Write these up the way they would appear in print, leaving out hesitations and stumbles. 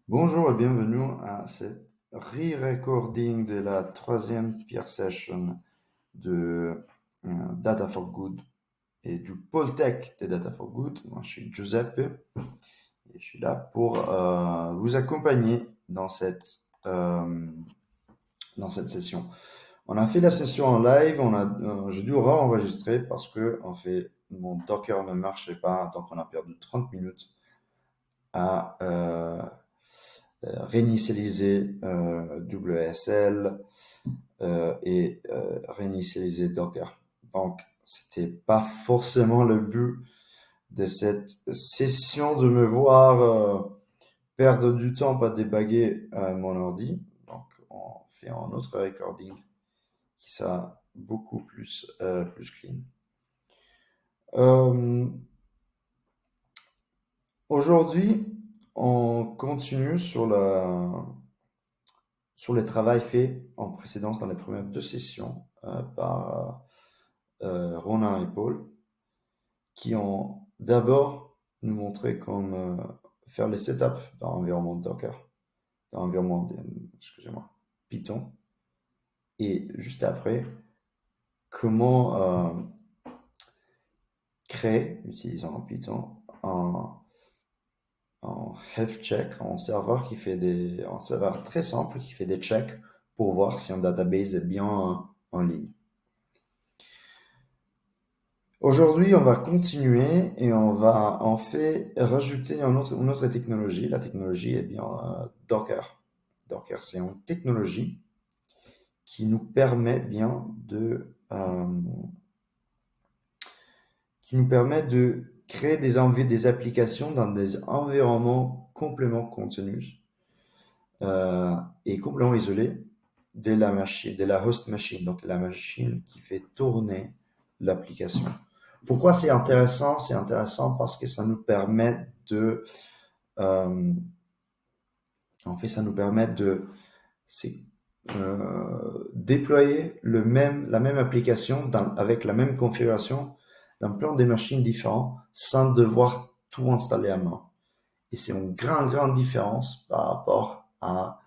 Bonjour et bienvenue à cette re-recording de la troisième peer session de Data for Good et du pôle tech de Data for Good. Moi, je suis Giuseppe et je suis là pour vous accompagner dans cette session. On a fait la session en live, j'ai dû re-enregistrer parce que en fait, mon Docker ne marchait pas, donc on a perdu 30 minutes à réinitialiser WSL et réinitialiser Docker. Donc, c'était pas forcément le but de cette session de me voir perdre du temps à débaguer mon ordi. Donc, on fait un autre recording qui sera beaucoup plus clean. Euh, Aujourd'hui, on continue sur le travail fait en précédence dans les premières deux sessions par Ronan et Paul, qui ont d'abord nous montré comment faire les setups dans l'environnement Docker, dans l'environnement, excusez-moi, Python, et juste après, comment créer, utilisant Python, un health check, un serveur très simple qui fait des checks pour voir si un database est bien en ligne. Aujourd'hui, on va continuer et on va en fait rajouter une autre technologie. La technologie est bien Docker. Docker, c'est une technologie qui nous permet bien de créer des applications dans des environnements complètement contenus et complètement isolés de la machine, de la host machine, donc la machine qui fait tourner l'application. Pourquoi c'est intéressant? C'est intéressant parce que ça nous permet euh, ça nous permet c'est, déployer la même application avec la même configuration dans plein de machines différentes sans devoir tout installer à main. Et c'est une grande différence par rapport à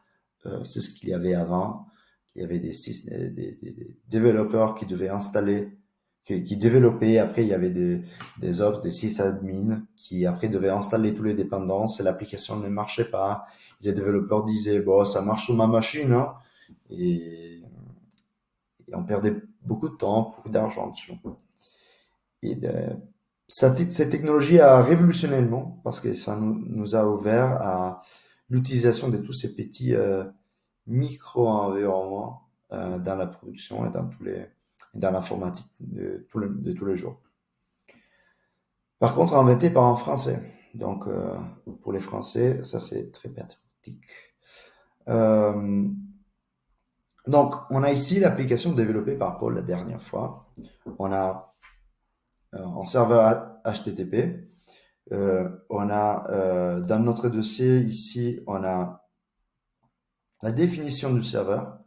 c'est ce qu'il y avait avant. Il y avait des développeurs qui devaient installer, qui développaient. Après, il y avait des ops, des sysadmins qui après devaient installer toutes les dépendances et l'application ne marchait pas. Les développeurs disaient, bon, ça marche sur ma machine, hein. Et, et on perdait beaucoup de temps, beaucoup d'argent dessus. Et cette technologie a révolutionné le monde parce que ça nous a ouvert à l'utilisation de tous ces petits micro-environnements dans la production et dans l'informatique de tous les jours. Par contre, inventé par un Français. Donc, pour les Français, ça c'est très patriotique. Euh, donc, on a ici l'application développée par Paul la dernière fois. On a un serveur HTTP. On a dans notre dossier ici, on a la définition du serveur,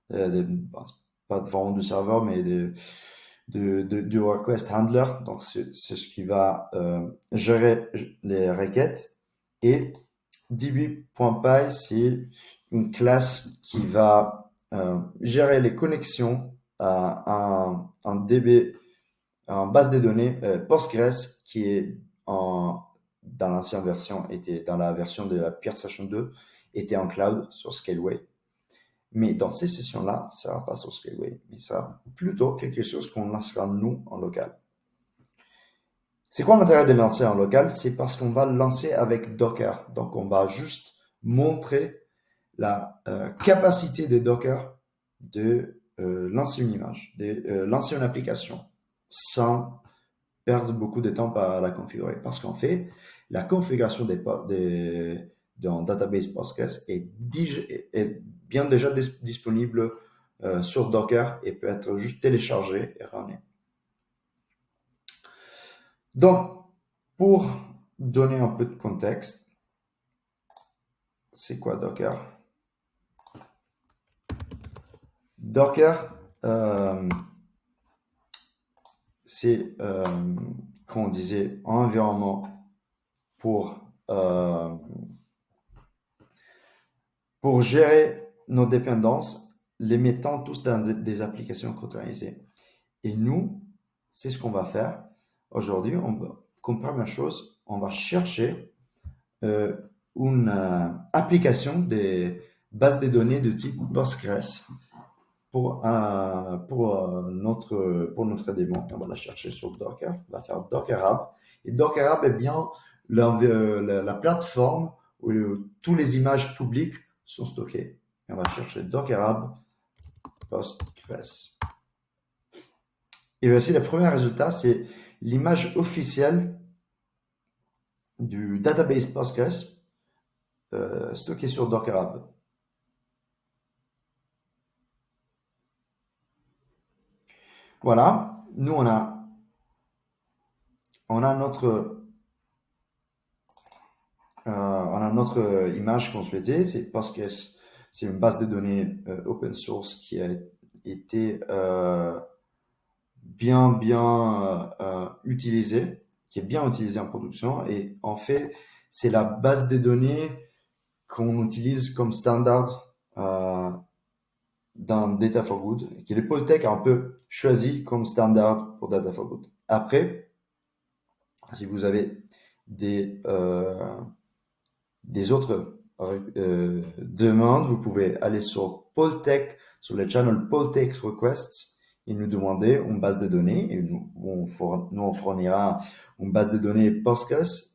pas vraiment du serveur, mais du request handler. Donc, c'est ce qui va gérer les requêtes. Et db.py, c'est une classe qui va gérer les connexions à un DB, à une base de données Postgres qui est dans l'ancienne version, dans la version de la Peer Session 2, était en cloud sur Scaleway. Mais dans ces sessions-là, ça ne sera pas sur Scaleway, mais ça sera plutôt quelque chose qu'on lancera nous en local. C'est quoi l'intérêt de lancer en local? C'est parce qu'on va le lancer avec Docker. Donc, on va juste montrer la capacité de Docker de lancer une image, de lancer une application sans perdre beaucoup de temps à la configurer. Parce qu'en fait, la configuration d'un database Postgres est bien déjà disponible sur Docker et peut être juste téléchargé et runné. Donc, pour donner un peu de contexte, c'est quoi Docker? Docker, c'est, comme on disait, un environnement pour pour gérer nos dépendances, les mettant tous dans des applications containerisées. Et nous, c'est ce qu'on va faire. Aujourd'hui, comme première chose, on va chercher euh, une application des bases de données de type Postgres pour notre démon. On va la chercher sur Docker. On va faire Docker Hub. Et Docker Hub est bien la plateforme où toutes les images publiques sont stockées. Et on va chercher Docker Hub Postgres. Et voici le premier résultat, c'est l'image officielle du database Postgres stocké sur Docker Hub. Voilà, nous on a notre image qu'on souhaitait, c'est Postgres, c'est une base de données open source qui a été bien utilisée, qui est bien utilisée en production, et en fait c'est la base de données qu'on utilise comme standard dans Data for Good, qui le Poltech a un peu choisi comme standard pour Data for Good. Après, si vous avez des autres demandes, vous pouvez aller sur Poltech, sur le channel Poltech Requests, et nous demander une base de données, et nous on fournira une base de données Postgres.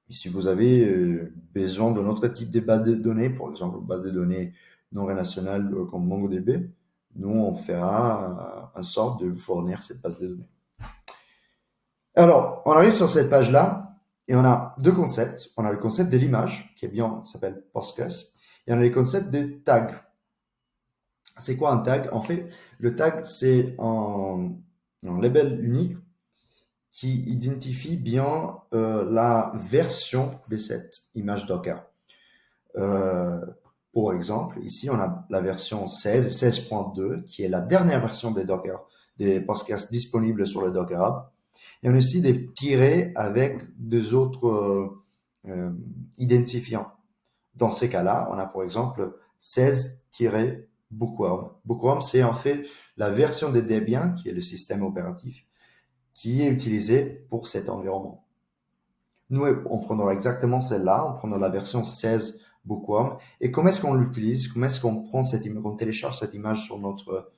Et si vous avez besoin d'un autre type de base de données, par exemple une base de données non relationnelle comme MongoDB, nous on fera en sorte de vous fournir cette base de données. Alors, on arrive sur cette page-là et on a deux concepts. On a le concept de l'image, qui est bien, s'appelle Postgres, et on a le concept de tag. C'est quoi un tag? En fait, le tag, c'est un label unique qui identifie bien la version de cette image Docker. Pour exemple, ici, on a la version 16 et 16.2, qui est la dernière version des Docker, des Postgres disponibles sur le Docker Hub. Et on a aussi des tirets avec deux autres identifiants. Dans ces cas-là, on a par exemple 16-bookworm. Bookworm, c'est en fait la version de Debian, qui est le système opératif, qui est utilisé pour cet environnement. Nous, on prendra exactement celle-là, on prendra la version 16 Bookworm. Et comment est-ce qu'on l'utilise? Comment est-ce qu'on prend qu'on télécharge cette image sur notre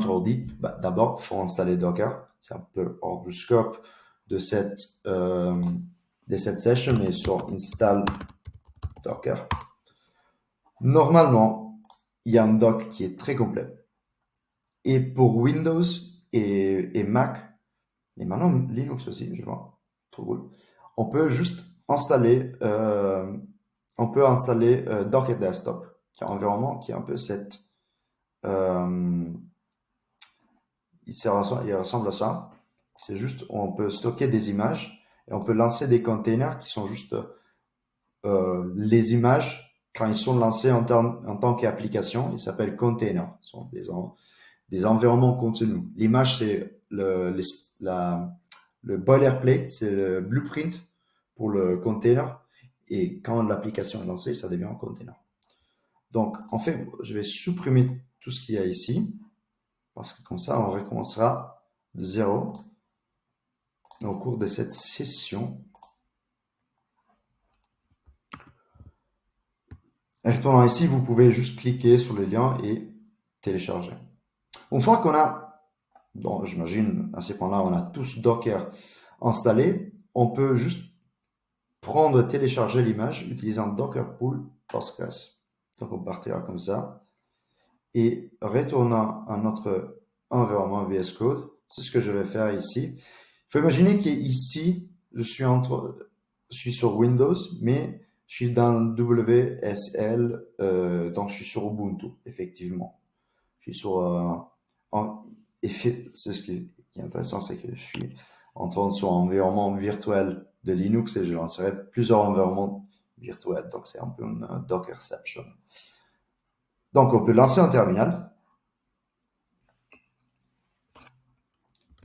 ordi? D'abord, il faut installer Docker. C'est un peu hors du scope de cette session, mais sur install Docker. Normalement, il y a un doc qui est très complet. Et pour Windows et Mac, et maintenant Linux aussi, je vois, trop cool. On peut juste installer, Docker Desktop, qui est un environnement qui est un peu cette, il ressemble à ça. C'est juste, on peut stocker des images et on peut lancer des containers qui sont juste les images quand ils sont lancés en tant qu'application. Ils s'appellent containers. Ce sont des environnements contenus. L'image, c'est le boilerplate, c'est le blueprint pour le container. Et quand l'application est lancée, ça devient un container. Donc, en fait, je vais supprimer tout ce qu'il y a ici, parce que comme ça, on recommencera de zéro au cours de cette session. En retournant ici, vous pouvez juste cliquer sur le lien et télécharger. Une fois qu'on a, donc j'imagine à ce point-là, on a tous Docker installé, on peut juste prendre, télécharger l'image utilisant Docker Pool Postgres. Donc on partira comme ça. Et retournant à notre environnement VS Code, c'est ce que je vais faire ici. Il faut imaginer qu'ici, je suis sur Windows, mais je suis dans WSL, donc je suis sur Ubuntu, effectivement. Je suis sur, c'est ce qui est intéressant, c'est que je suis entrant sur un environnement virtuel de Linux et je lancerai plusieurs environnements virtuels. Donc c'est un peu une Dockerception. Donc on peut lancer un terminal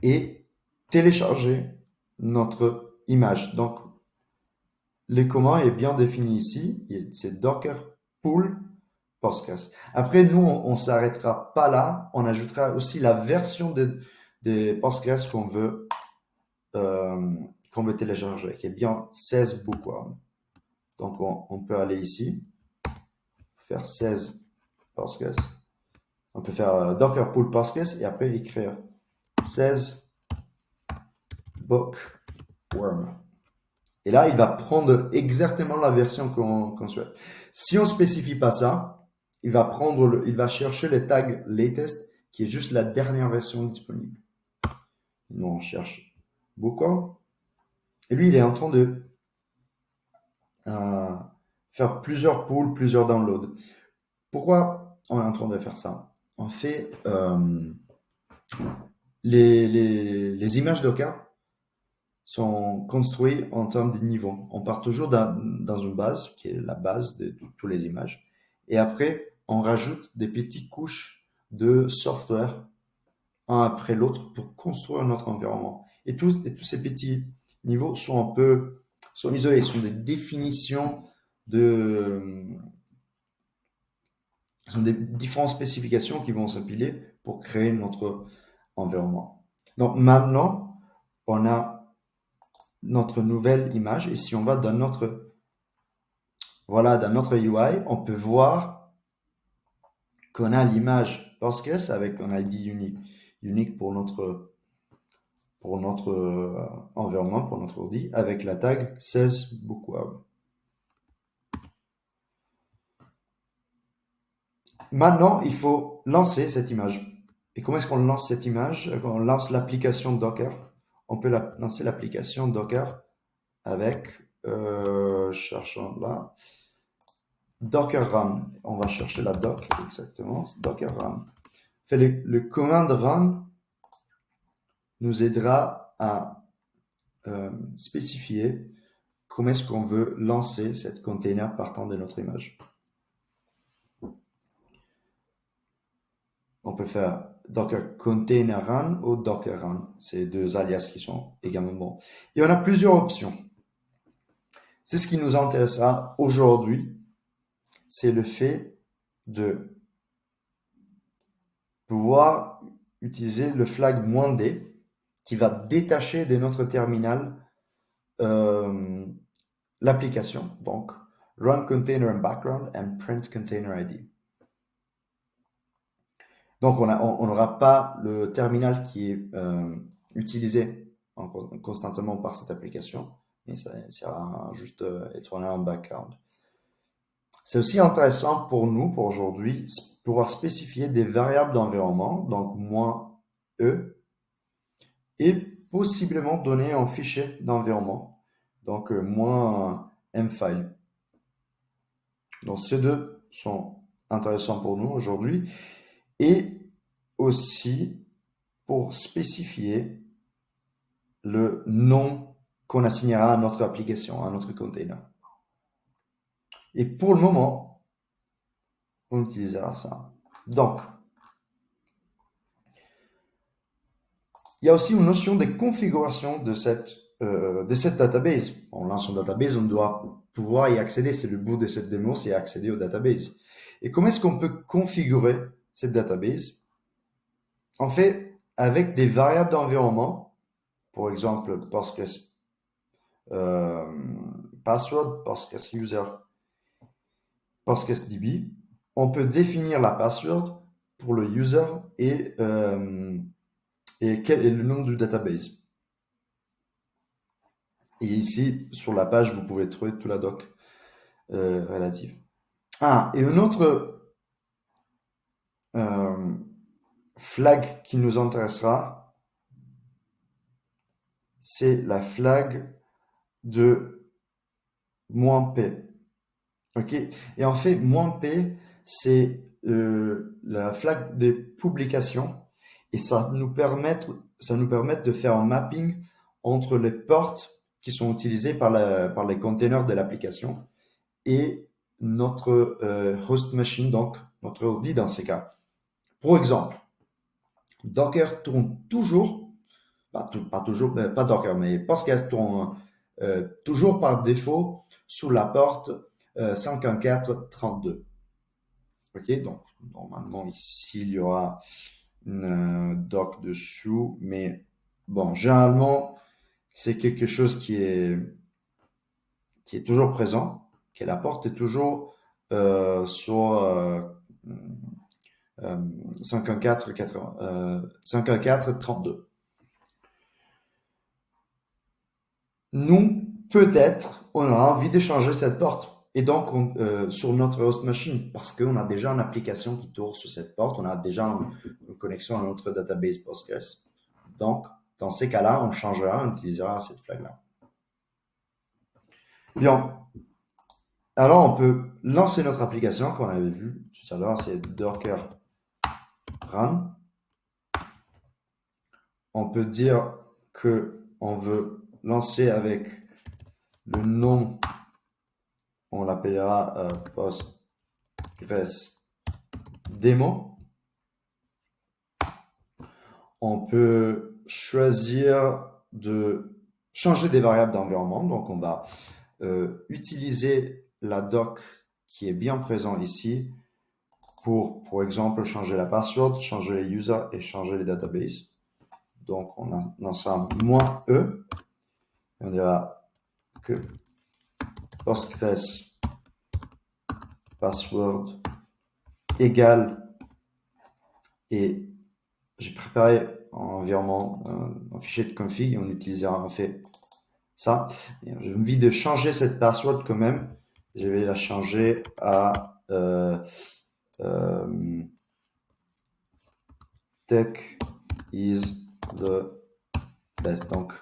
et télécharger notre image. Donc les commandes est bien défini ici. C'est Docker pull Postgres. Après, nous, on s'arrêtera pas là. On ajoutera aussi la version des Postgres qu'on veut télécharger, qui est bien 16 bookworm. Donc, on peut aller ici, faire 16 Postgres. On peut faire Docker pull Postgres et après écrire 16 bookworm. Et là, il va prendre exactement la version qu'on souhaite. Si on spécifie pas ça, il va chercher le tag latest, qui est juste la dernière version disponible. Nous, on cherche bookworm. Et lui, il est en train de faire plusieurs pulls, plusieurs downloads. Pourquoi on est en train de faire ça? On fait les images Docker sont construites en termes de niveau. On part toujours dans une base, qui est la base de toutes les images. Et après, on rajoute des petites couches de software, un après l'autre, pour construire notre environnement. Et tous ces petits niveaux sont isolés, sont des définitions sont des différentes spécifications qui vont s'empiler pour créer notre environnement. Donc maintenant, on a notre nouvelle image et si on va dans notre UI, on peut voir qu'on a l'image Postgres avec un ID unique pour notre environnement, pour notre ordi, avec la tag 16 bookworm. Maintenant, il faut lancer cette image. Et comment est-ce qu'on lance cette image? Quand on lance l'application Docker, on peut lancer l'application Docker avec, cherchons là, Docker run. On va chercher la doc, exactement, Docker run. Le command run nous aidera à spécifier comment est-ce qu'on veut lancer cette container partant de notre image. On peut faire Docker Container Run ou Docker Run. C'est deux alias qui sont également bons. Et on a plusieurs options. C'est ce qui nous intéressera aujourd'hui. C'est le fait de pouvoir utiliser le flag -d qui va détacher de notre terminal l'application. Donc, Run Container in Background and Print Container ID. Donc, on n'aura pas le terminal qui est utilisé constamment par cette application, mais ça sera juste être en background. C'est aussi intéressant pour nous, pour aujourd'hui, pouvoir spécifier des variables d'environnement, donc -e, et possiblement donner un fichier d'environnement, donc -mfile. Donc, ces deux sont intéressants pour nous aujourd'hui. Et aussi pour spécifier le nom qu'on assignera à notre application, à notre container. Et pour le moment, on utilisera ça. Donc, il y a aussi une notion de configuration de cette database. On lance une database, on doit pouvoir y accéder. C'est le bout de cette démo, c'est accéder au database. Et comment est-ce qu'on peut configurer cette database? En fait, avec des variables d'environnement, par exemple Postgres password, Postgres user, PostgreSDB, on peut définir la password pour le user et quel est le nom du database. Et ici, sur la page, vous pouvez trouver toute la doc relative. Et un autre flag qui nous intéressera, c'est la flag de -p. Ok. Et en fait, -p, c'est la flag de publication et ça nous permet de faire un mapping entre les ports qui sont utilisés par les containers de l'application et notre host machine, donc notre ordi dans ces cas. Pour exemple, Docker tourne toujours, pas toujours, pas Docker, mais Postgres tourne toujours par défaut sous la porte 514.32. Ok, donc normalement ici il y aura une doc dessous, mais bon, généralement c'est quelque chose qui est toujours présent, que la porte est toujours sur 514.32. Nous, peut-être, on aura envie de changer cette porte. Et donc, sur notre host machine, parce qu'on a déjà une application qui tourne sur cette porte, on a déjà une connexion à notre database Postgres. Donc, dans ces cas-là, on changera, on utilisera cette flag-là. Bien. Alors, on peut lancer notre application qu'on avait vu tout à l'heure, c'est Docker Run. On peut dire que on veut lancer avec le nom, on l'appellera Postgres Demo. On peut choisir de changer des variables d'environnement. Donc, on va utiliser la doc qui est bien présente ici pour exemple, changer la password, changer les users et changer les databases. Donc, on lancera -e et on dira que Postgres password égale, et j'ai préparé un environnement, un fichier de config, et on utilisera en fait ça. J'ai envie de changer cette password quand même. Je vais la changer à tech is the best. Donc,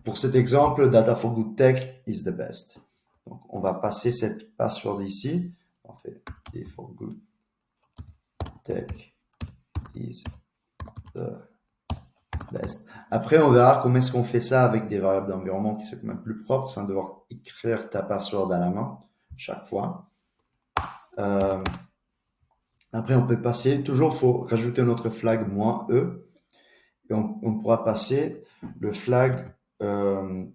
pour cet exemple, data for good tech is the best. Donc, on va passer cette password ici. On fait data for good tech is the best. Après, on verra comment est-ce qu'on fait ça avec des variables d'environnement qui sont quand même plus propres, sans devoir écrire ta password à la main chaque fois. Après, on peut passer, toujours il faut rajouter notre flag -e, et on pourra passer le flag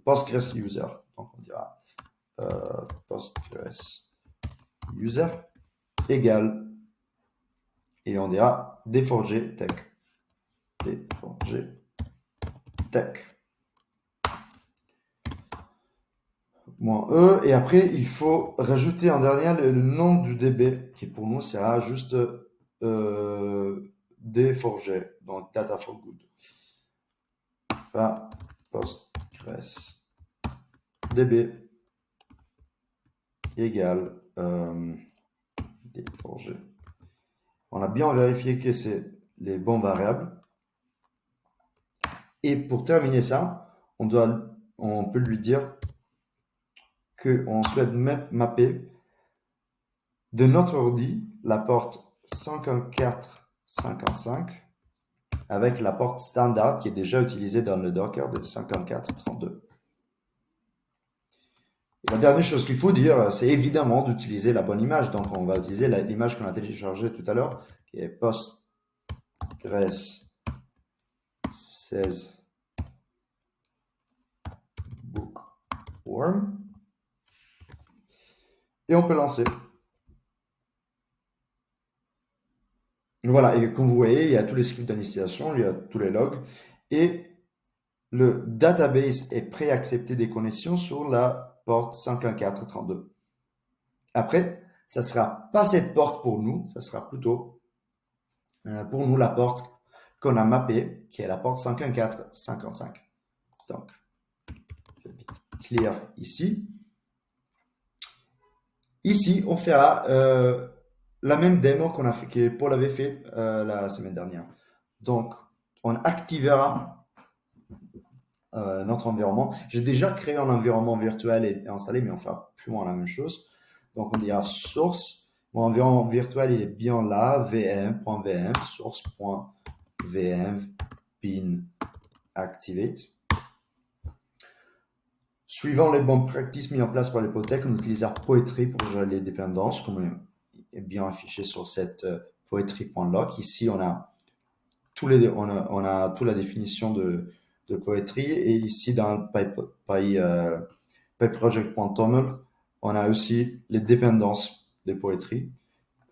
Postgres user. Donc, on dira Postgres user égale, et on dira déforger tech. Déforger tech. -e, et après, il faut rajouter en dernier le nom du DB, qui pour nous sera juste déforger, donc data for good. Enfin, Postgres DB égale déforger. On a bien vérifié que c'est les bons variables. Et pour terminer ça, on peut lui dire qu'on souhaite mapper de notre ordi la porte 514.55 avec la porte standard qui est déjà utilisée dans le Docker de 514.32. Et la dernière chose qu'il faut dire, c'est évidemment d'utiliser la bonne image. Donc, on va utiliser l'image qu'on a téléchargée tout à l'heure, qui est Postgres 16 Bookworm. Et on peut lancer. Voilà, et comme vous voyez, il y a tous les scripts d'initialisation, il y a tous les logs, et le database est pré-accepté des connexions sur la porte 514.32. Après, ça ne sera pas cette porte pour nous, ça sera plutôt pour nous la porte qu'on a mappée, qui est la porte 514.55. Donc, je vais clear ici. Ici, on fera la même démo qu'on a fait, que Paul avait fait la semaine dernière. Donc, on activera notre environnement. J'ai déjà créé un environnement virtuel et installé, mais on fera plus ou moins la même chose. Donc, on dira source. Mon environnement virtuel, il est bien là, vm.vm, source.vm, pin activate. Suivant les bonnes pratiques mises en place par l'hypothèque, on utilisera Poetry pour gérer les dépendances, comme est bien affiché sur cette poetry.lock. Ici, on a toute la définition de Poetry, et ici dans PyProject.toml, On a aussi les dépendances de Poetry.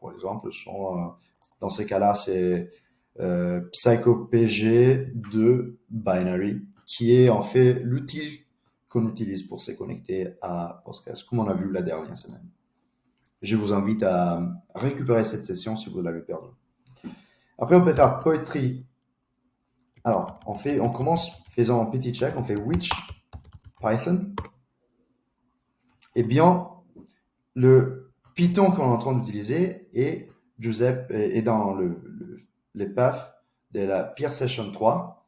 Par exemple, dans ces cas-là, c'est PsychoPG de Binary, qui est en fait l'outil qu'on utilise pour se connecter à Postgres, comme on a vu la dernière semaine. Je vous invite à récupérer cette session si vous l'avez perdue. Après, on peut faire Poetry. Alors, on commence faisant un petit check, on fait which Python. Eh bien, le Python qu'on est en train d'utiliser est dans les paths de la Peer Session 3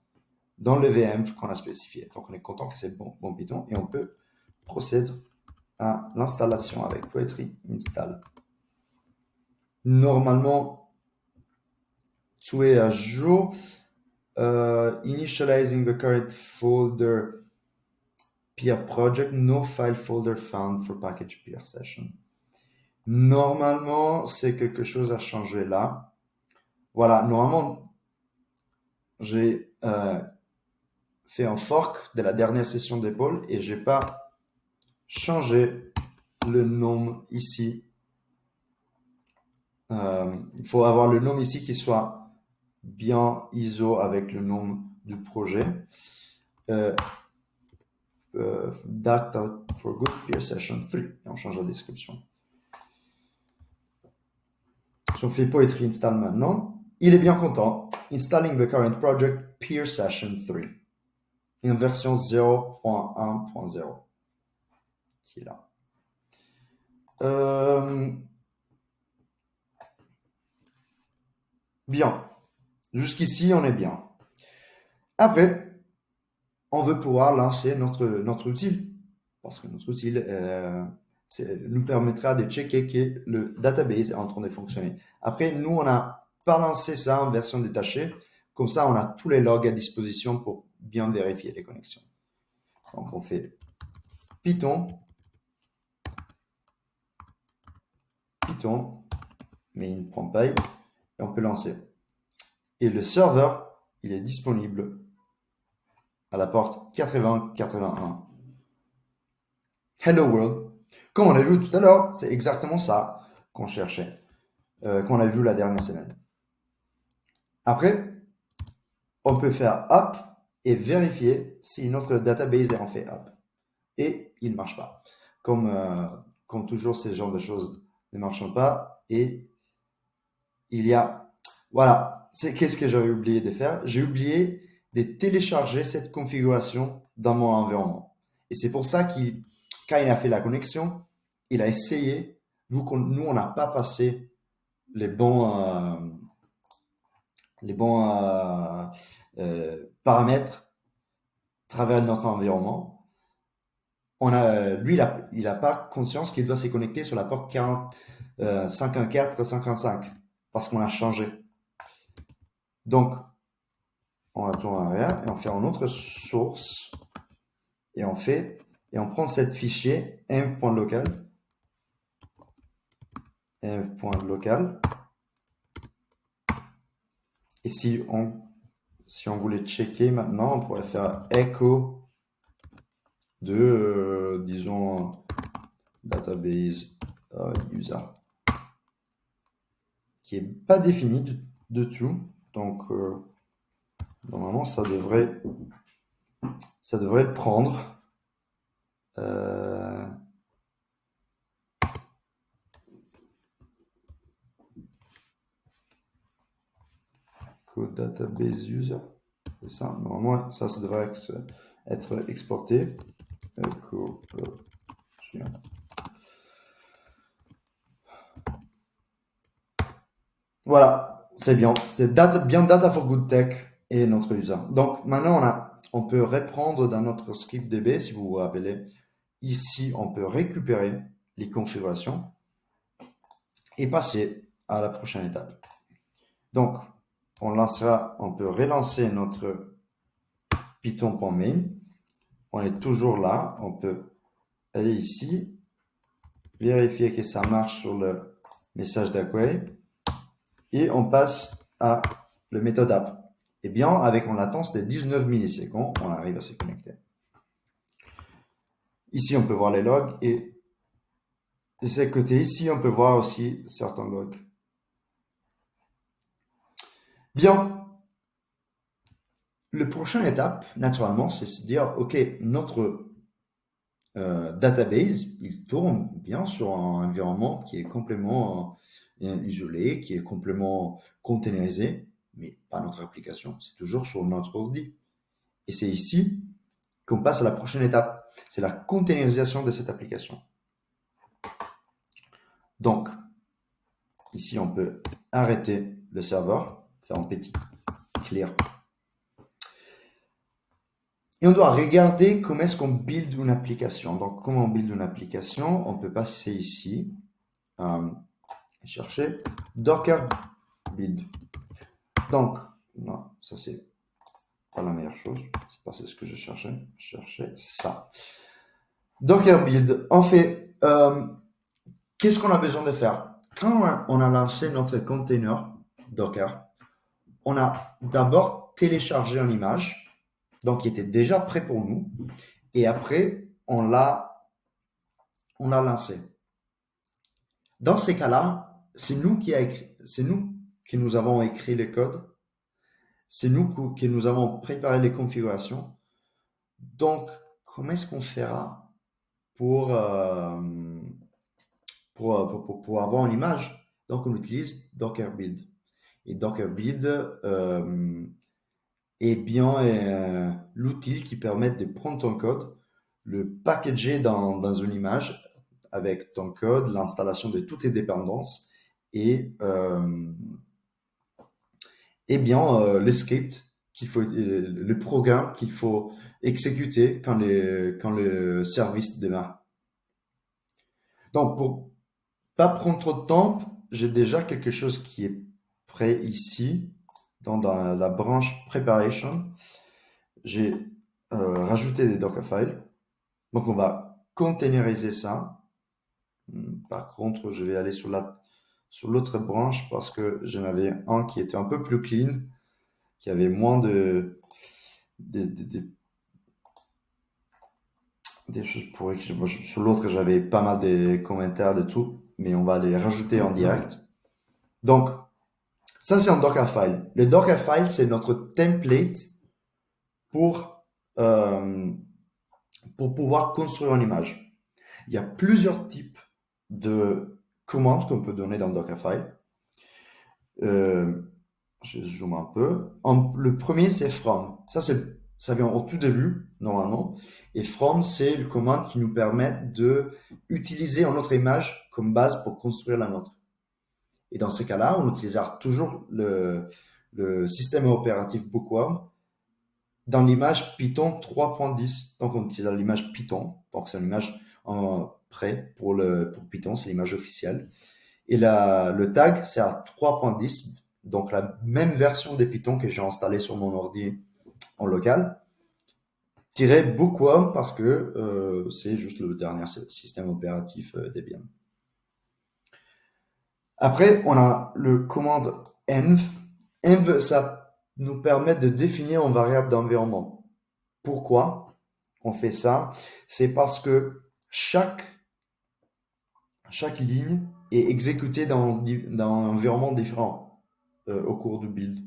dans le VM qu'on a spécifié. Donc, on est content que c'est bon Python et on peut procéder à l'installation avec Poetry install. Normalement, tout est à jour. Initializing the current folder peer project, no file folder found for package peer session. Normalement, c'est quelque chose à changer là. Voilà, normalement, j'ai fait un fork de la dernière session d'épaule et j'ai pas changé le nom ici. Il faut avoir le nom ici qui soit bien ISO avec le nom du projet. Data for good peer session 3 et on change la description. Si on fait Poetry install maintenant, il est bien content. Installing the current project peer session 3. Une version 0.1.0 qui est là. Bien. Jusqu'ici, on est bien. Après, on veut pouvoir lancer notre outil. Parce que notre outil nous permettra de checker que le database est en train de fonctionner. Après, nous, on n'a pas lancé ça en version détachée. Comme ça, on a tous les logs à disposition pour bien vérifier les connexions. Donc, on fait Python, main.py, et on peut lancer. Et le serveur, il est disponible à la porte 8081. Hello World. Comme on a vu tout à l'heure, c'est exactement ça qu'on cherchait, qu'on a vu la dernière semaine. Après, on peut faire up et vérifier si notre database est en fait up. Et il ne marche pas. Comme toujours, ces genres de choses ne marchent pas. Et il y a... Voilà, qu'est-ce que j'avais oublié de faire? J'ai oublié de télécharger cette configuration dans mon environnement. Et c'est pour ça quand il a fait la connexion, il a essayé, nous, on n'a pas passé les bons paramètres à travers notre environnement. Lui, il a pas conscience qu'il doit se connecter sur la porte 514-515 parce qu'on a changé. Donc, on retourne en arrière et on fait une autre source et on prend cette fichier env.local et si on voulait checker maintenant, on pourrait faire echo de disons database user qui est pas défini de tout, donc normalement ça devrait le prendre. Code database user, c'est ça. Normalement ça devrait être exporté. Voilà, c'est bien. C'est bien Data for Good Tech et notre user. Donc maintenant on peut reprendre dans notre script DB, si vous vous rappelez. Ici, on peut récupérer les configurations et passer à la prochaine étape. Donc, on peut relancer notre python.main. On est toujours là. On peut aller ici, vérifier que ça marche sur le message d'accueil et on passe à le méthode app. Et bien, avec une latence de 19 millisecondes, on arrive à se connecter. Ici, on peut voir les logs et Et c'est côté ici, on peut voir aussi certains bugs. Bien, le prochaine étape, naturellement, c'est se dire, OK, notre database, il tourne bien sur un environnement qui est complètement isolé, qui est complètement containerisé, mais pas notre application. C'est toujours sur notre ordi. Et c'est ici qu'on passe à la prochaine étape. C'est la containerisation de cette application. Donc, ici, on peut arrêter le serveur, faire un petit clear. Et on doit regarder comment est-ce qu'on build une application. Donc, comment on build une application? On peut passer ici, chercher Docker build. Donc, non, ça c'est pas la meilleure chose. C'est pas ce que je cherchais. Je cherchais ça. Docker build. En fait, qu'est-ce qu'on a besoin de faire? Quand on a lancé notre container Docker, on a d'abord téléchargé une image, donc qui était déjà prêt pour nous, et après on l'a lancé. Dans ces cas-là, c'est nous qui nous avons écrit le code, c'est nous qui nous avons préparé les configurations. Donc, comment est-ce qu'on fera pour, pour avoir une image? Donc, on utilise Docker Build. Et Docker Build est bien l'outil qui permet de prendre ton code, le packager dans une image avec ton code, l'installation de toutes tes dépendances et bien les scripts le programme qu'il faut exécuter quand le service démarre. Donc, pour pas prendre trop de temps, j'ai déjà quelque chose qui est prêt ici, dans la branche Preparation. J'ai rajouté des Dockerfiles. Donc, on va containeriser ça. Par contre, je vais aller sur l'autre branche parce que j'en avais un qui était un peu plus clean, qui avait moins des choses pour écrire. Sur l'autre, j'avais pas mal de commentaires, de tout, mais on va les rajouter en direct. Donc, ça, c'est un Dockerfile. Le Dockerfile, c'est notre template pour, euh, pour pouvoir construire une image. Il y a plusieurs types de commandes qu'on peut donner dans Dockerfile. Je zoome un peu. Le premier, c'est from. Ça vient au tout début, normalement. Et from, c'est le commande qui nous permet de utiliser une autre image comme base pour construire la nôtre. Et dans ces cas-là, on utilisera toujours le système opératif Bookworm dans l'image Python 3.10. Donc, on utilise l'image Python. Donc, c'est une image en prêt pour Python, c'est l'image officielle. Et le tag, c'est à 3.10. Donc, la même version des Python que j'ai installé sur mon ordi en local. Tiré Bookworm parce que c'est juste le dernier système opératif Debian. Après, on a le commande env. Env, ça nous permet de définir une variable d'environnement. Pourquoi on fait ça? C'est parce que chaque ligne est exécutée dans un environnement différent au cours du build.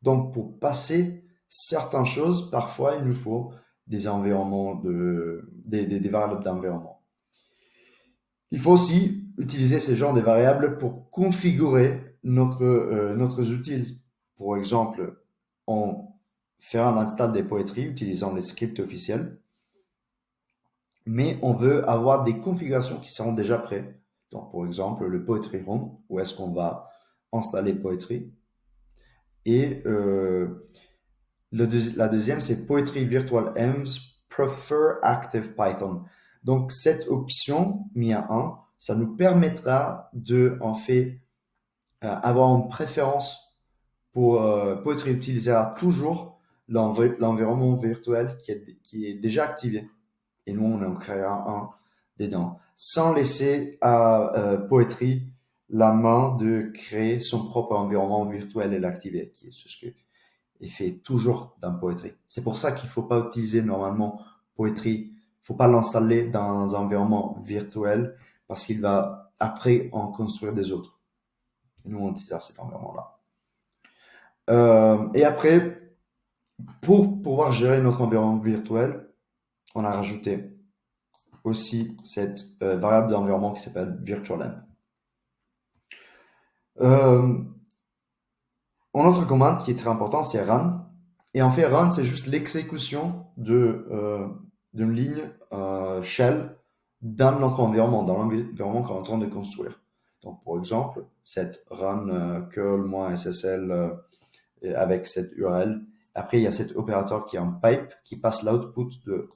Donc, pour passer certaines choses, parfois, il nous faut des environnements des variables d'environnement. Il faut aussi utiliser ces genres de variables pour configurer notre outils. Par exemple, on fera un install des poétries utilisant les scripts officiels, mais on veut avoir des configurations qui seront déjà prêtes. Donc, par exemple, le Poetry Room, où est-ce qu'on va installer Poetry. Et la deuxième, c'est Poetry Virtual Env Prefer Active Python. Donc, cette option, MIA 1, ça nous permettra de, en fait, avoir une préférence pour Poetry utilisera toujours l'environnement virtuel qui est déjà activé. Et nous, on en créera un dedans, sans laisser à Poetry la main de créer son propre environnement virtuel et l'activer, qui est ce que est fait toujours dans Poetry. C'est pour ça qu'il faut pas utiliser normalement Poetry. Il faut pas l'installer dans un environnement virtuel parce qu'il va après en construire des autres. Et nous, on utilise cet environnement-là. Et après, pour pouvoir gérer notre environnement virtuel, on a rajouté aussi cette variable d'environnement qui s'appelle virtualenv. Une autre commande qui est très importante, c'est run. Et en fait, run, c'est juste l'exécution d'une ligne shell dans notre environnement, dans l'environnement qu'on est en train de construire. Donc, par exemple, cette run curl-ssl avec cette URL. Après, il y a cet opérateur qui est un pipe qui passe l'output de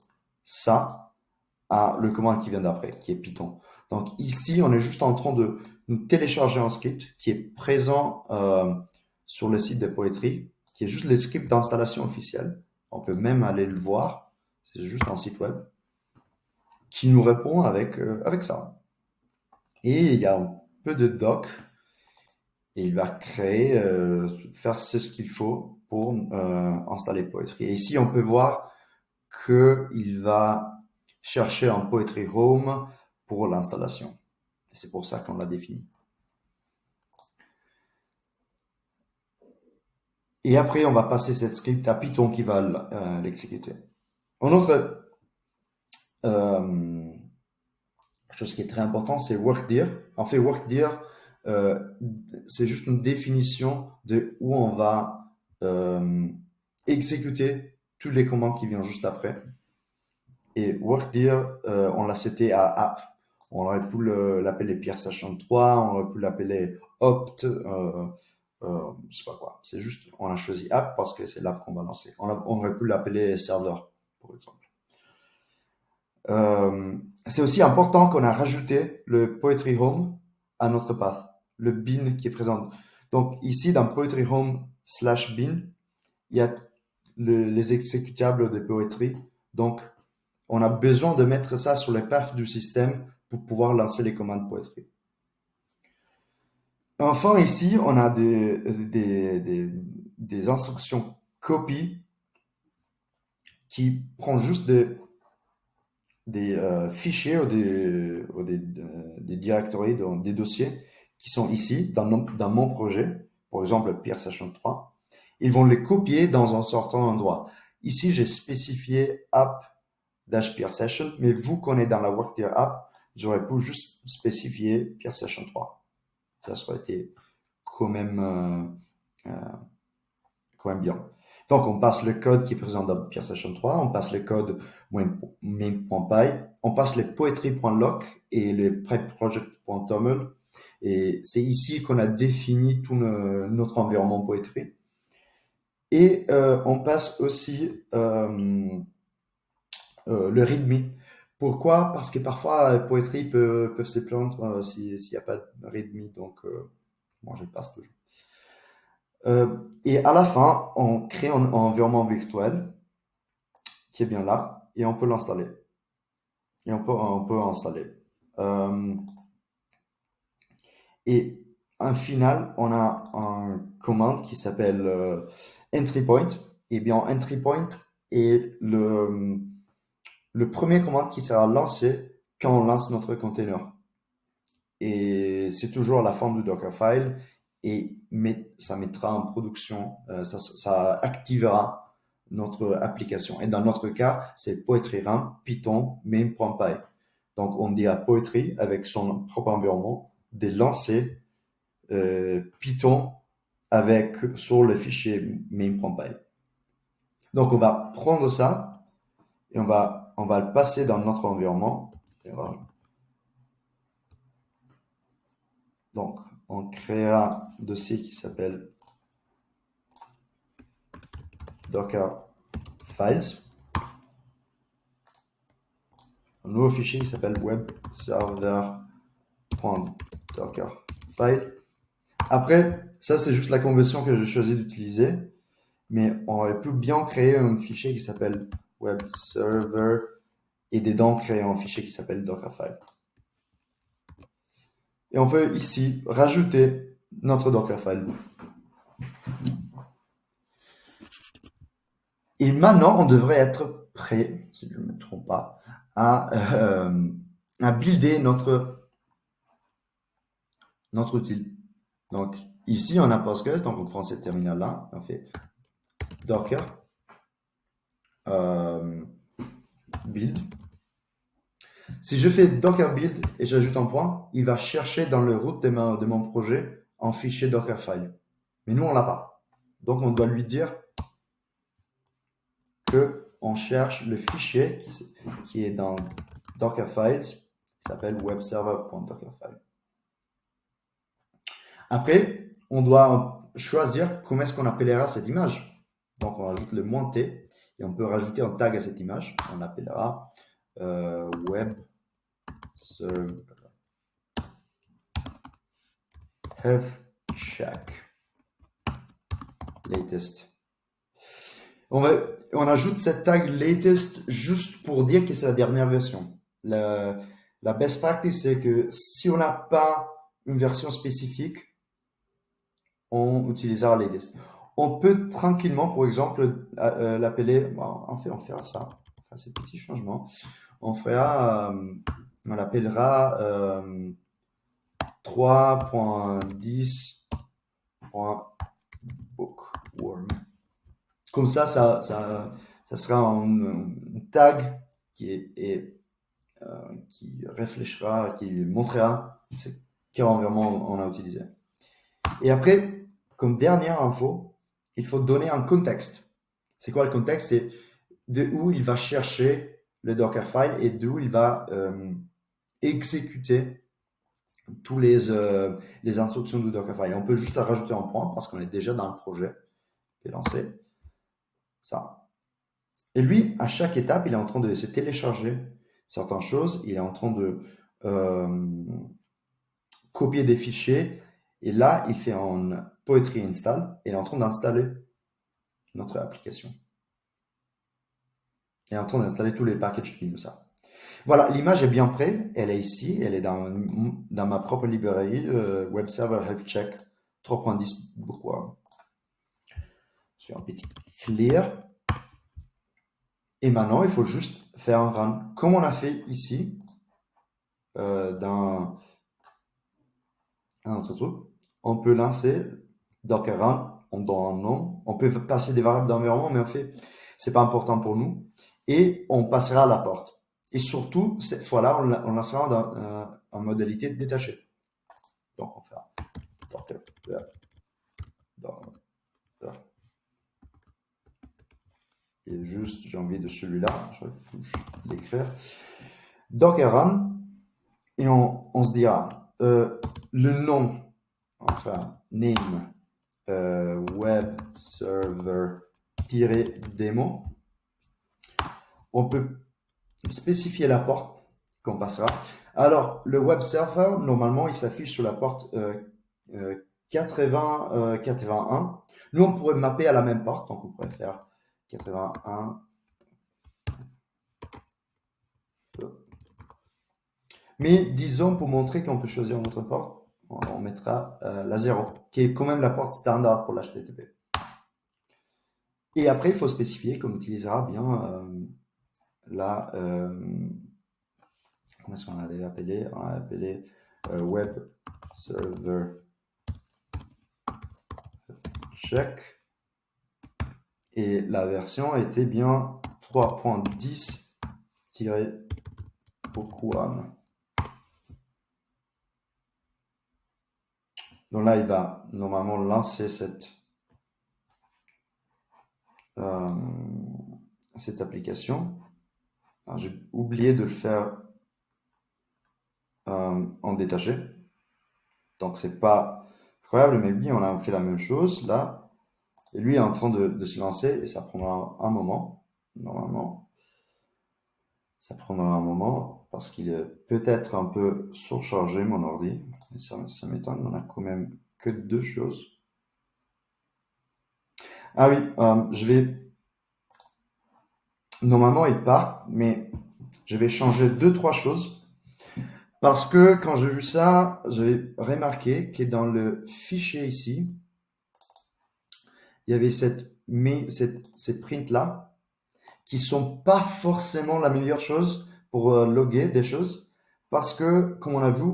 ça à le commande qui vient d'après, qui est Python. Donc ici, on est juste en train de nous télécharger un script qui est présent sur le site de Poetry, qui est juste le script d'installation officiel. On peut même aller le voir. C'est juste un site web qui nous répond avec ça. Et il y a un peu de doc et il va créer, faire ce qu'il faut pour installer Poetry. Et ici, on peut voir qu'il va chercher un Poetry Home pour l'installation. C'est pour ça qu'on l'a défini. Et après, on va passer cette script à Python qui va l'exécuter. Une autre chose qui est très importante, c'est workdir. En fait, workdir, c'est juste une définition de où on va exécuter tous les commandes qui viennent juste après. Et workdir, on l'a seté à app. On aurait pu l'appeler PeerSession3, on aurait pu l'appeler opt, je sais pas quoi. C'est juste, on a choisi app parce que c'est l'app qu'on va lancer. On aurait pu l'appeler serveur, par exemple. C'est aussi important qu'on a rajouté le Poetry Home à notre path, le bin qui est présent. Donc ici, dans Poetry Home /bin, il y a les exécutables de Poetry. Donc, on a besoin de mettre ça sur les paths du système pour pouvoir lancer les commandes Poetry. Enfin, ici, on a des instructions copy qui prend juste des fichiers ou des directories, des dossiers qui sont ici dans mon projet, par exemple PeerSession3. Ils vont les copier dans un certain endroit. Ici, j'ai spécifié app-PeerSession, mais vous connaissez dans la workdir app, j'aurais pu juste spécifier PeerSession3. Ça serait été quand même bien. Donc, on passe le code qui est présent dans PeerSession3, on passe le code main.py, on passe les poetry.lock et les prep-project.toml. Et c'est ici qu'on a défini tout notre environnement Poetry. Et on passe aussi le README. Pourquoi? Parce que parfois, Poetry peuvent se plaindre s'il n'y a pas de README. Donc, moi, je le passe toujours. Et à la fin, on crée un environnement virtuel qui est bien là et on peut l'installer. Et on peut installer. Et en final, on a un commande qui s'appelle entry point. Et bien, entry point est le premier commande qui sera lancé quand on lance notre container. Et c'est toujours à la fin du Dockerfile et ça mettra en production, ça activera notre application. Et dans notre cas, c'est Poetry Run Python main.py. Donc, on dit à Poetry, avec son propre environnement, de lancer Python sur le fichier main.py. Donc, on va prendre ça et on va le passer dans notre environnement. Donc, on créera un dossier qui s'appelle Docker Files. Un nouveau fichier qui s'appelle webserver.dockerfile. Après, ça c'est juste la convention que j'ai choisi d'utiliser, mais on aurait pu bien créer un fichier qui s'appelle webserver et dedans créer un fichier qui s'appelle Dockerfile. Et on peut ici rajouter notre Dockerfile. Et maintenant, on devrait être prêt, si je ne me trompe pas, à builder notre notre outil. Donc, ici, on a Postgres, donc on prend cette terminal-là, on fait docker build. Si je fais docker build et j'ajoute un point, il va chercher dans le root de mon projet un fichier Dockerfile. Mais nous, on l'a pas. Donc, on doit lui dire que on cherche le fichier qui est dans Dockerfiles, qui s'appelle webserver.dockerfile. Après, on doit choisir comment est-ce qu'on appellera cette image. Donc, on rajoute le -t et on peut rajouter un tag à cette image. On l'appellera web server health check latest. On ajoute cette tag latest juste pour dire que c'est la dernière version. La best practice, c'est que si on n'a pas une version spécifique, on utilisera latest. On peut tranquillement, par exemple, l'appeler, on fera ça, on fera ces petits changements. On l'appellera 3.10.bookworm. Comme ça sera un tag qui réfléchira, qui montrera quel environnement on a utilisé. Et après, comme dernière info, il faut donner un contexte. C'est quoi le contexte? C'est de où il va chercher le Dockerfile et d'où il va exécuter tous les instructions du Dockerfile. On peut juste rajouter un point parce qu'on est déjà dans le projet qui est lancé. Ça. Et lui, à chaque étape, il est en train de se télécharger certaines choses. Il est en train de copier des fichiers. Et là, il fait un poetry install. Et il est en train d'installer notre application. Il est en train d'installer tous les packages qu'il nous a. Voilà, l'image est bien prête. Elle est ici. Elle est dans ma propre librairie, Web Server Health Check 3.10 Bookworm. Je fais un petit clear. Et maintenant, il faut juste faire un run, comme on a fait ici, dans un autre truc. On peut lancer Docker run, on donne un nom, on peut passer des variables d'environnement, mais en fait, c'est pas important pour nous. Et on passera à la porte. Et surtout, cette fois-là, on lancera en modalité détachée. Donc, on fera Docker. Et juste, j'ai envie de celui-là, je vais l'écrire. Docker run, et on se dira le nom, enfin name web server-démo. On peut spécifier la porte qu'on passera. Alors, le web server, normalement, il s'affiche sur la porte 81. Nous, on pourrait mapper à la même porte, donc on pourrait faire 81. Mais disons, pour montrer qu'on peut choisir notre porte, on mettra la 0, qui est quand même la porte standard pour l'HTTP. Et après, il faut spécifier qu'on utilisera bien comment est-ce qu'on l'avait appelé? On l'a appelé Web Server Check. Et la version était bien 3.10-bookworm. Donc là, il va normalement lancer cette application. J'ai oublié de le faire en détaché. Donc c'est pas incroyable, mais lui, on a fait la même chose là. Et lui est en train de se lancer et ça prendra un moment, normalement. Ça prendra un moment parce qu'il est peut-être un peu surchargé, mon ordi. Et ça m'étonne, on a quand même que 2 choses. Ah oui, je vais... Normalement, il part, mais je vais changer 2-3 choses. Parce que quand j'ai vu ça, j'avais remarqué que dans le fichier ici, il y avait ces prints-là qui sont pas forcément la meilleure chose pour loguer des choses. Parce que, comme on a vu,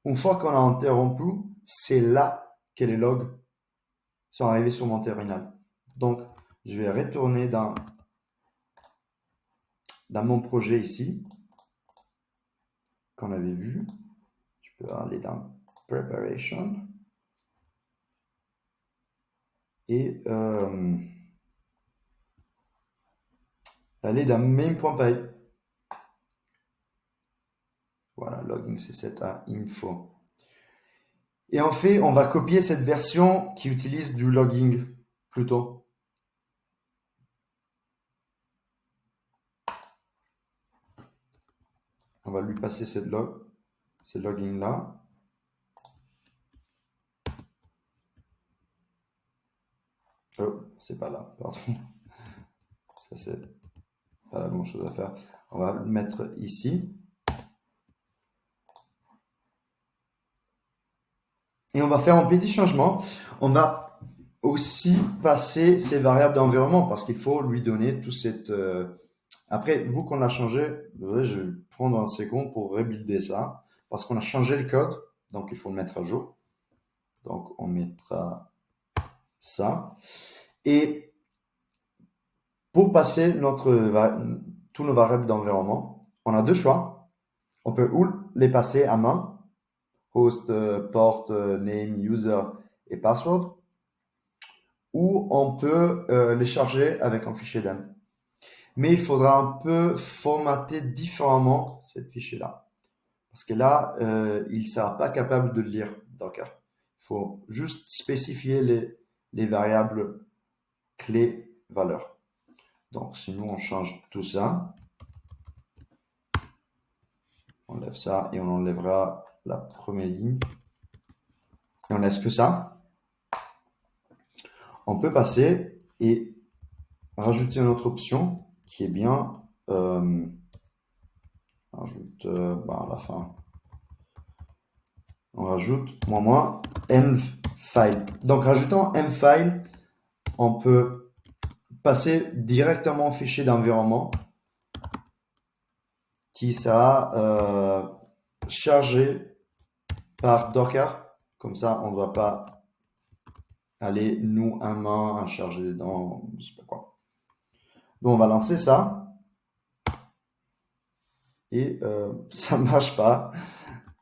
Une fois qu'on a interrompu, c'est là que les logs sont arrivés sur mon terminal. Donc, je vais retourner dans mon projet ici, qu'on avait vu. Je peux aller dans Preparation. Et aller dans main.py. Voilà, login c7 à info. Et en fait, on va copier cette version qui utilise du logging plutôt. On va lui passer ce logging là. Oh, c'est pas là, pardon. Ça, c'est pas la bonne chose à faire. On va le mettre ici. Et on va faire un petit changement. On va aussi passer ces variables d'environnement parce qu'il faut lui donner tout cette... Après, vu qu'on a changé, je vais prendre un second pour rebuilder ça parce qu'on a changé le code. Donc, il faut le mettre à jour. Donc, on mettra ça. Et pour passer tous nos variables d'environnement, on a deux choix. On peut ou les passer à main, host, port, name, user et password, ou on peut les charger avec un fichier dem. Mais il faudra un peu formater différemment cette fichier-là. Parce que là, il ne sera pas capable de le lire, Docker. Il faut juste spécifier les variables clés valeurs. Donc, si nous, on change tout ça, on enlève ça et on enlèvera la première ligne. Et on laisse que ça. On peut passer et rajouter une autre option qui est bien, rajoute à la fin. On rajoute mfile. Donc, rajoutant mfile, on peut passer directement au fichier d'environnement qui sera chargé par Docker. Comme ça, on ne doit pas aller, nous, à main, à charger dedans, je sais pas quoi. Donc, on va lancer ça. Et ça ne marche pas.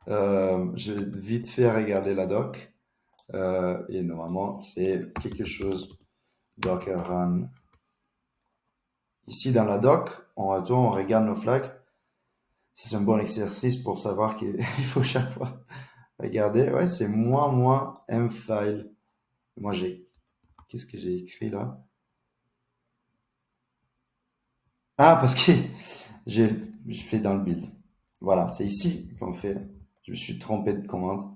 Je vais vite fait regarder la doc. Et normalement, c'est quelque chose Docker run. Ici, dans la doc, on regarde nos flags. C'est un bon exercice pour savoir qu'il faut chaque fois regarder. Ouais, c'est moins mfile. Moi, qu'est-ce que j'ai écrit là? Ah, parce que j'ai fait dans le build. Voilà, c'est ici qu'on fait. Je me suis trompé de commande.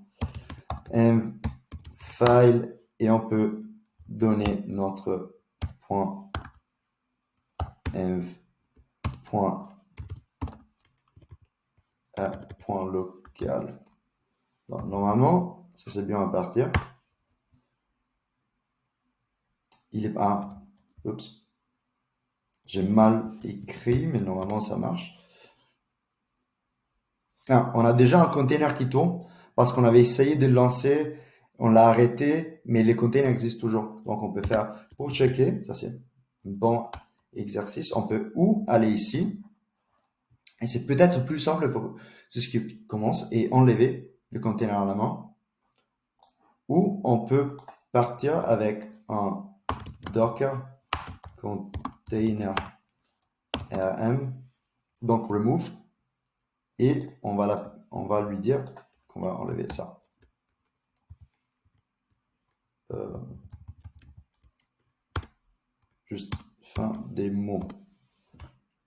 Mfile et on peut donner notre point env point à point local. Donc, normalement, ça c'est bien à partir. Il est pas. Oups. J'ai mal écrit, mais normalement ça marche. Ah, on a déjà un container qui tourne parce qu'on avait essayé de le lancer, on l'a arrêté, mais les containers existent toujours. Donc on peut faire pour checker, ça c'est un bon exercice. On peut ou aller ici, et c'est peut-être plus simple c'est ce qui commence, et enlever le container à la main. Ou on peut partir avec un Docker container rm, donc remove, et on va lui dire qu'on va enlever ça. Juste fin des mots.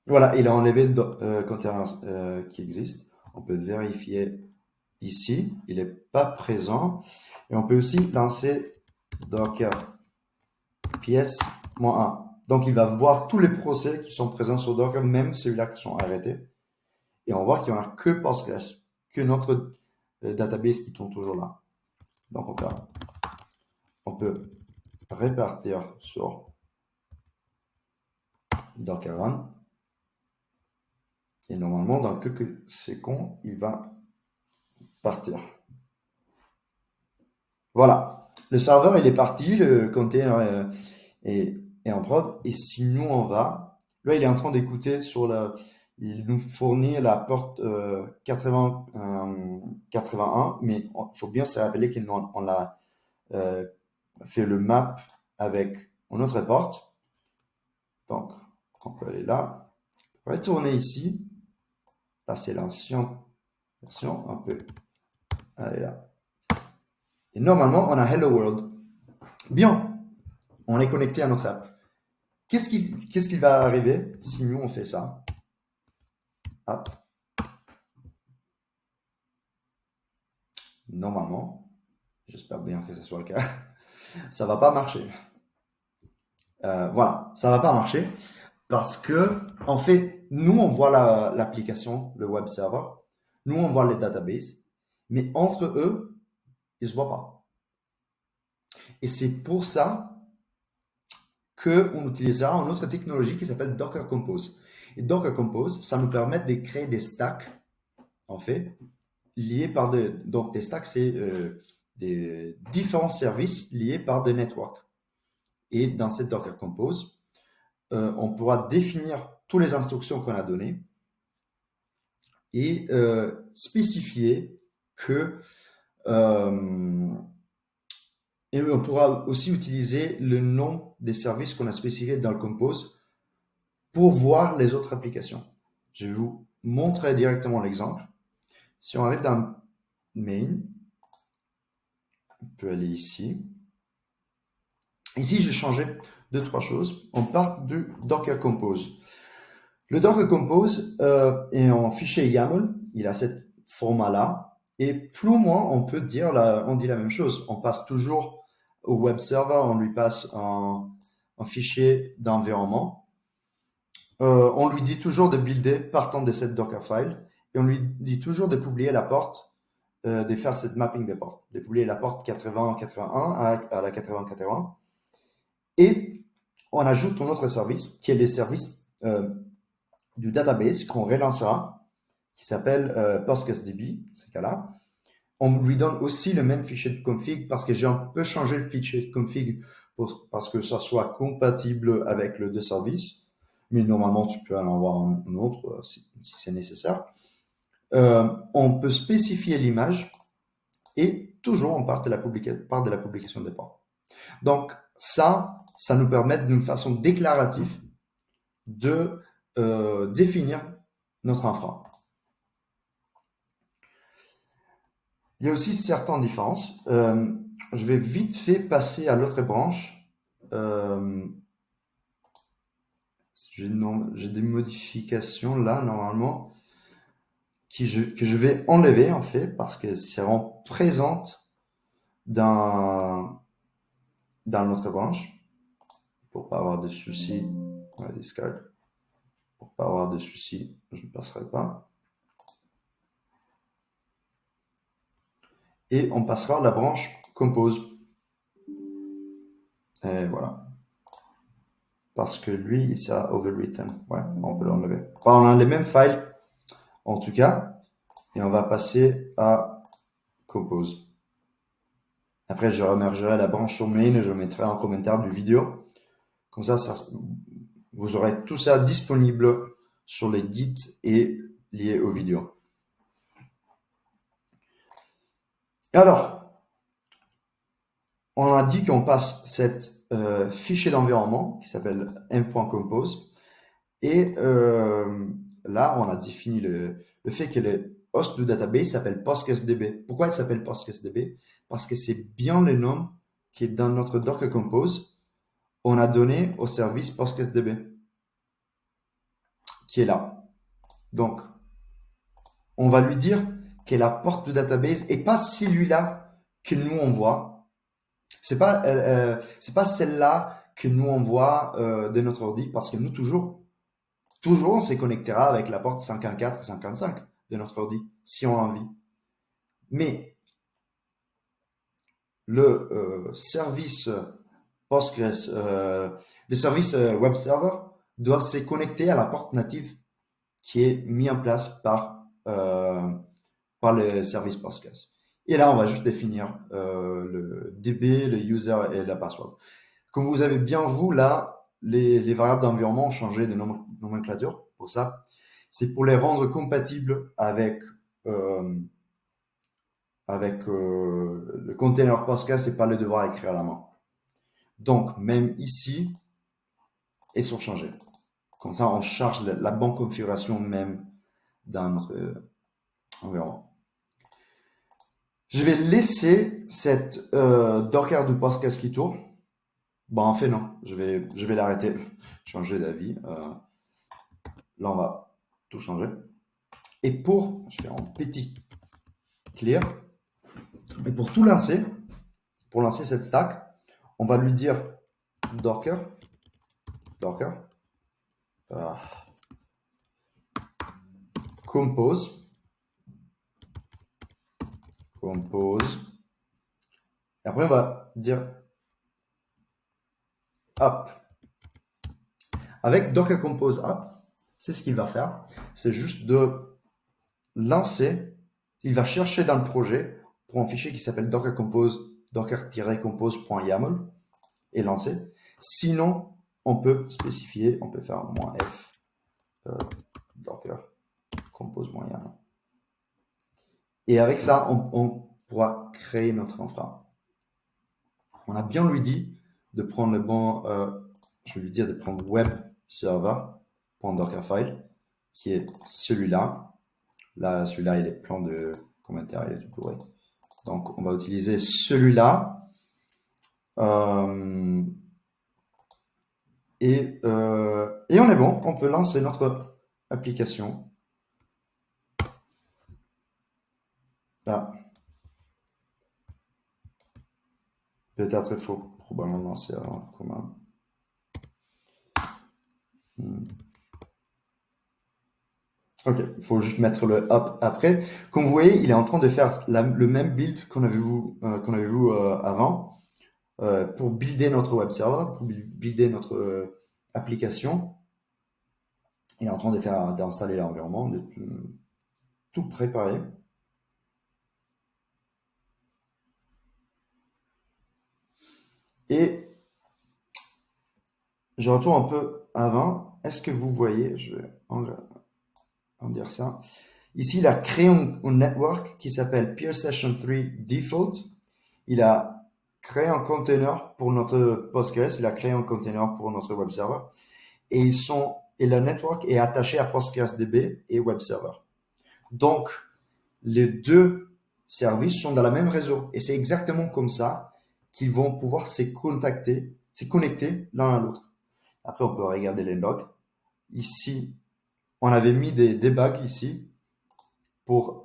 Voilà, il a enlevé le container qui existe. On peut vérifier ici, il n'est pas présent. Et on peut aussi lancer Docker ps-1. Donc, il va voir tous les procès qui sont présents sur Docker, même ceux-là qui sont arrêtés. Et on voit qu'il n'y en a que Postgres, que notre database qui tourne toujours là. Donc, on peut répartir sur Docker Run. Et normalement, dans quelques secondes, il va partir. Voilà. Le serveur, il est parti, le container est en prod. Et si nous, on va, là, il est en train d'écouter il nous fournit la porte 81, mais il faut bien se rappeler qu'on l'a euh, fait le map avec une autre porte. Donc, on peut aller là, retourner ici. Là, c'est l'ancienne version, on peut aller là. Et normalement, on a Hello World. Bien, on est connecté à notre app. Qu'est-ce qui va arriver si nous, on fait ça? Hop. Normalement, j'espère bien que ce soit le cas, ça va pas marcher. Voilà, ça va pas marcher parce que, en fait, nous, on voit l'application, le web server, nous, on voit les databases, mais entre eux, ils se voient pas. Et c'est pour ça qu'on utilisera une autre technologie qui s'appelle Docker Compose. Et Docker Compose, ça nous permet de créer des stacks, en fait, liés par donc des stacks, c'est des différents services liés par des networks. Et dans cette Docker Compose, on pourra définir toutes les instructions qu'on a données et spécifier que et on pourra aussi utiliser le nom des services qu'on a spécifiés dans le Compose pour voir les autres applications. Je vais vous montrer directement l'exemple. Si on arrive dans Main, on peut aller ici. Ici, j'ai changé deux, trois choses. On part du Docker Compose. Le Docker Compose est en fichier YAML. Il a ce format-là. Et plus ou moins, on peut dire, on dit la même chose. On passe toujours au web server, on lui passe un fichier d'environnement. On lui dit toujours de builder partant de cette Docker file. Et on lui dit toujours de publier la porte, de faire cette mapping des portes, de publier la porte 80-81 à la 80-81. Et on ajoute un autre service qui est les services du database qu'on relancera, qui s'appelle PostgreSDB, ce cas-là. On lui donne aussi le même fichier de config parce que j'ai un peu changé le fichier de config parce que ça soit compatible avec le deux services. Mais normalement, tu peux en avoir un autre si c'est nécessaire. On peut spécifier l'image et toujours on part de la publication de départ. Donc, ça nous permet d'une façon déclarative de définir notre infra. Il y a aussi certaines différences. Je vais vite fait passer à l'autre branche. J'ai des modifications là, normalement, que je vais enlever, en fait, parce qu'elles seront présentes dans notre branche. Pour pas avoir de soucis, on va discard. Pour pas avoir de soucis, je ne passerai pas. Et on passera à la branche Compose. Et voilà. Parce que lui, il sera overwritten. Ouais, on peut l'enlever. Enfin, on a les mêmes files, en tout cas. Et on va passer à Compose. Après, je remergerai la branche sur main et je mettrai en commentaire du vidéo. Comme ça, vous aurez tout ça disponible sur les guides et lié aux vidéos. Alors, on a dit qu'on passe cette fichier d'environnement qui s'appelle m.compose et là, on a défini le fait que le host du database s'appelle PostgreSDB. Pourquoi il s'appelle PostgreSDB? Parce que c'est bien le nom qui est dans notre Docker Compose. On a donné au service PostgreSDB qui est là. Donc, on va lui dire que la porte du database et pas celui-là que nous on voit. C'est pas celle-là que nous on voit de notre ordi parce que nous toujours on se connectera avec la porte 514 et 55 de notre ordi si on a envie. Mais le service Postgres, le service web server doit se connecter à la porte native qui est mise en place par le service Postgres. Et là, on va juste définir le DB, le user et la password. Comme vous avez bien vu, là, les variables d'environnement ont changé de nomenclature pour ça. C'est pour les rendre compatibles euh, avec le container Postgres et pas le devoir écrire à la main. Donc, même ici, ils sont changés. Comme ça, on charge la bonne configuration même dans notre environnement. Je vais laisser cette Docker du Postgres qui tourne. Bon, en fait, non. Je vais l'arrêter. Changer d'avis. Là, on va tout changer. Et je fais en petit clear. Et pour tout lancer, pour lancer cette stack, on va lui dire Docker, euh, compose. Et après, on va dire up. Avec Docker Compose App, c'est ce qu'il va faire. C'est juste de lancer. Il va chercher dans le projet pour un fichier qui s'appelle Docker Compose, docker-compose.yaml et lancer. Sinon, on peut spécifier, on peut faire -f docker compose.yaml. Et avec ça, on pourra créer notre infra. On a bien lui dit de prendre le bon, je vais lui dire de prendre web server.dockerfile, qui est celui-là. Là, celui-là, il est plein de commentaires, il est tout bourré. Donc, on va utiliser celui-là. Et on est bon, on peut lancer notre application. Là. Peut-être il faut probablement lancer en commande. Ok, il faut juste mettre le up après. Comme vous voyez, il est en train de faire le même build qu'on avait vu avant pour builder notre web server, pour builder notre application. Il est en train d'installer l'environnement, de tout préparer. Et je retourne un peu avant. Est-ce que vous voyez, je vais en dire ça. Ici, il a créé un network qui s'appelle Peer Session 3 Default. Il a créé un container pour notre Postgres. Il a créé un container pour notre web server. Et le network est attaché à PostgreSDB et web server. Donc, les deux services sont dans le même réseau. Et c'est exactement comme ça qu'ils vont pouvoir se connecter l'un à l'autre. Après, on peut regarder les logs. Ici, on avait mis des debugs ici pour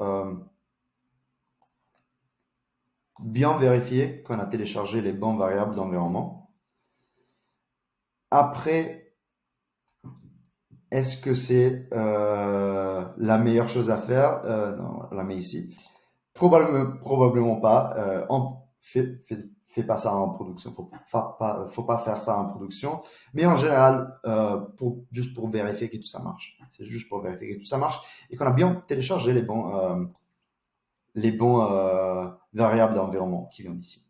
bien vérifier qu'on a téléchargé les bonnes variables d'environnement. Après, est-ce que c'est la meilleure chose à faire? Non, on la met ici. Probablement pas. On fait pas ça en production. Faut pas faire ça en production. Mais en général, juste pour vérifier que tout ça marche. C'est juste pour vérifier que tout ça marche et qu'on a bien téléchargé les bons variables d'environnement qui viennent d'ici.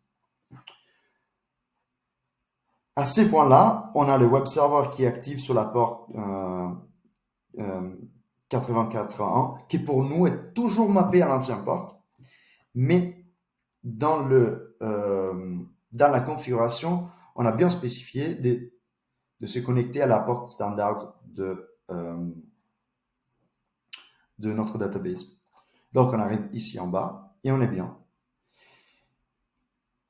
À ces points-là, on a le web server qui est actif sur la porte 84.1, qui pour nous est toujours mappé à l'ancienne porte, mais dans la configuration, on a bien spécifié de se connecter à la porte standard de notre database. Donc, on arrive ici en bas et on est bien.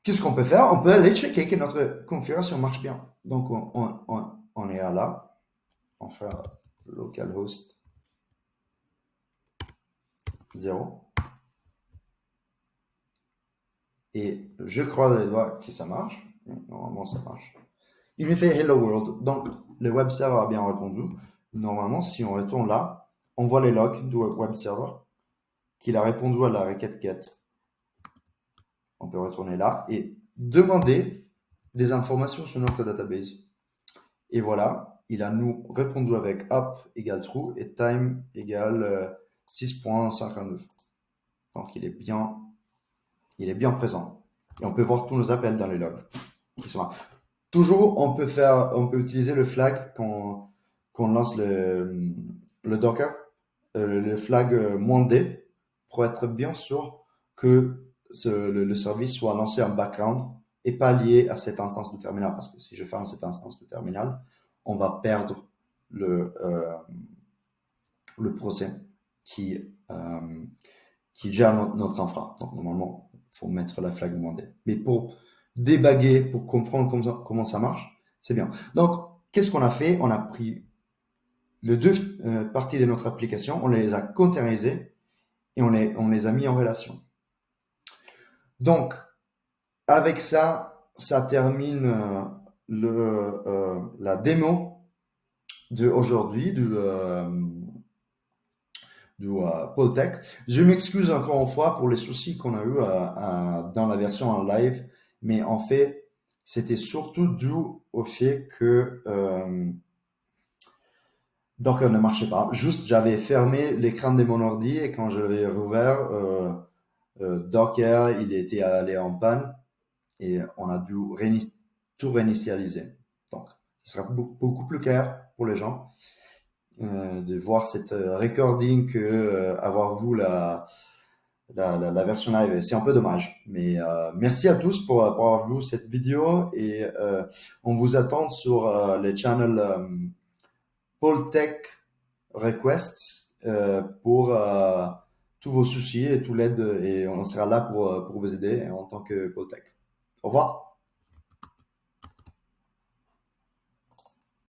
Qu'est-ce qu'on peut faire? On peut aller checker que notre configuration marche bien. Donc, on est là. On fait localhost 0. Et je croise les doigts que ça marche. Normalement, ça marche. Il me fait Hello World. Donc, le web server a bien répondu. Normalement, si on retourne là, on voit les logs du web server qu'il a répondu à la requête get. On peut retourner là et demander des informations sur notre database. Et voilà, il a nous répondu avec up égale true et time égale 6.59. Donc, il est bien Il est bien présent. Et on peut voir tous nos appels dans les logs qui sont là. Toujours, on peut utiliser le flag quand on lance le Docker, le flag -d pour être bien sûr que le service soit lancé en background et pas lié à cette instance de terminal. Parce que si je ferme cette instance de terminal, on va perdre le procès qui, euh, qui gère notre infra. Donc, normalement, il faut mettre la flag -d. Mais pour débaguer, pour comprendre comment ça marche, c'est bien. Donc, qu'est-ce qu'on a fait? On a pris les deux parties de notre application, on les a containerisées et on les a mis en relation. Donc, avec ça, ça termine la démo d'aujourd'hui du Paul Tech. Je m'excuse encore une fois pour les soucis qu'on a eu dans la version en live, mais en fait, c'était surtout dû au fait que Docker ne marchait pas. Juste, j'avais fermé l'écran de mon ordi et quand je l'avais rouvert, Docker, il était allé en panne et on a dû tout réinitialiser. Donc, ce sera beaucoup plus clair pour les gens de voir cette recording que avoir vous la version live. C'est un peu dommage. Mais merci à tous pour avoir vu cette vidéo et on vous attend sur les channels Paul Tech Requests pour tous vos soucis et tout l'aide et on sera là pour vous aider en tant que Paul Tech. Au revoir.